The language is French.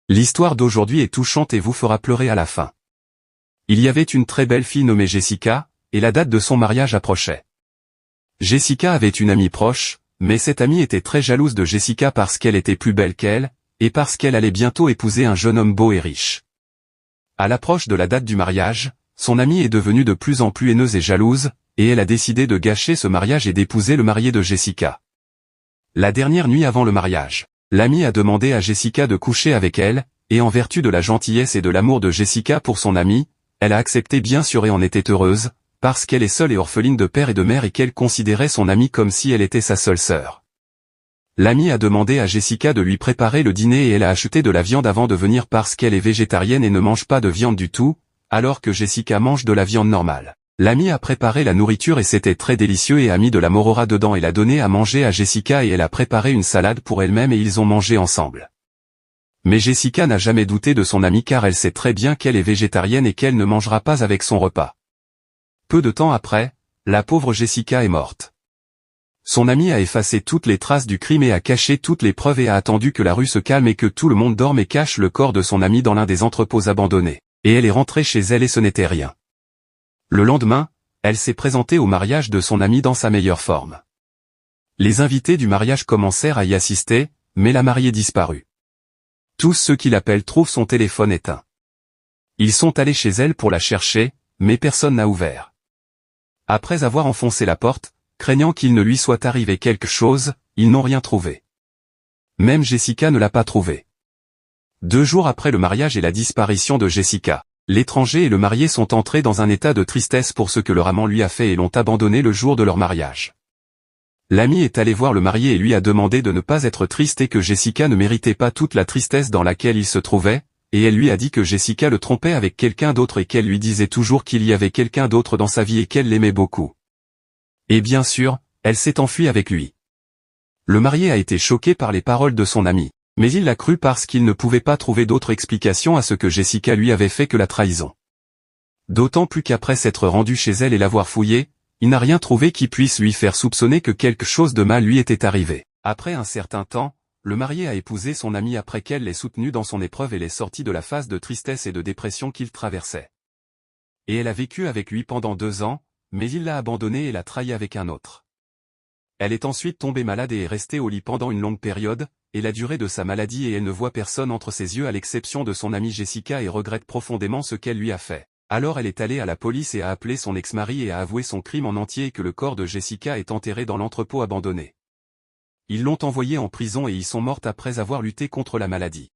L'histoire d'aujourd'hui est touchante et vous fera pleurer à la fin. Il y avait une très belle fille nommée Jessica, et la date de son mariage approchait. Jessica avait une amie proche, mais cette amie était très jalouse de Jessica parce qu'elle était plus belle qu'elle, et parce qu'elle allait bientôt épouser un jeune homme beau et riche. À l'approche de la date du mariage, son amie est devenue de plus en plus haineuse et jalouse, et elle a décidé de gâcher ce mariage et d'épouser le marié de Jessica. La dernière nuit avant le mariage, l'amie a demandé à Jessica de coucher avec elle, et en vertu de la gentillesse et de l'amour de Jessica pour son amie, elle a accepté bien sûr et en était heureuse, parce qu'elle est seule et orpheline de père et de mère et qu'elle considérait son amie comme si elle était sa seule sœur. L'amie a demandé à Jessica de lui préparer le dîner et elle a acheté de la viande avant de venir parce qu'elle est végétarienne et ne mange pas de viande du tout, alors que Jessica mange de la viande normale. L'amie a préparé la nourriture et c'était très délicieux et a mis de la morora dedans et l'a donné à manger à Jessica et elle a préparé une salade pour elle-même et ils ont mangé ensemble. Mais Jessica n'a jamais douté de son amie car elle sait très bien qu'elle est végétarienne et qu'elle ne mangera pas avec son repas. Peu de temps après, la pauvre Jessica est morte. Son amie a effacé toutes les traces du crime et a caché toutes les preuves et a attendu que la rue se calme et que tout le monde dorme et cache le corps de son amie dans l'un des entrepôts abandonnés. Et elle est rentrée chez elle et ce n'était rien. Le lendemain, elle s'est présentée au mariage de son amie dans sa meilleure forme. Les invités du mariage commencèrent à y assister, mais la mariée disparut. Tous ceux qui l'appellent trouvent son téléphone éteint. Ils sont allés chez elle pour la chercher, mais personne n'a ouvert. Après avoir enfoncé la porte, craignant qu'il ne lui soit arrivé quelque chose, ils n'ont rien trouvé. Même Jessica ne l'a pas trouvé. 2 jours après le mariage et la disparition de Jessica, l'étranger et le marié sont entrés dans un état de tristesse pour ce que leur amant lui a fait et l'ont abandonné le jour de leur mariage. L'ami est allé voir le marié et lui a demandé de ne pas être triste et que Jessica ne méritait pas toute la tristesse dans laquelle il se trouvait, et elle lui a dit que Jessica le trompait avec quelqu'un d'autre et qu'elle lui disait toujours qu'il y avait quelqu'un d'autre dans sa vie et qu'elle l'aimait beaucoup. Et bien sûr, elle s'est enfuie avec lui. Le marié a été choqué par les paroles de son ami, mais il l'a cru parce qu'il ne pouvait pas trouver d'autre explication à ce que Jessica lui avait fait que la trahison. D'autant plus qu'après s'être rendu chez elle et l'avoir fouillée, il n'a rien trouvé qui puisse lui faire soupçonner que quelque chose de mal lui était arrivé. Après un certain temps, le marié a épousé son amie après qu'elle l'ait soutenu dans son épreuve et l'ait sorti de la phase de tristesse et de dépression qu'il traversait. Et elle a vécu avec lui pendant 2 ans, mais il l'a abandonnée et l'a trahi avec un autre. Elle est ensuite tombée malade et est restée au lit pendant une longue période, et la durée de sa maladie et elle ne voit personne entre ses yeux à l'exception de son amie Jessica et regrette profondément ce qu'elle lui a fait. Alors elle est allée à la police et a appelé son ex-mari et a avoué son crime en entier et que le corps de Jessica est enterré dans l'entrepôt abandonné. Ils l'ont envoyée en prison et y sont mortes après avoir lutté contre la maladie.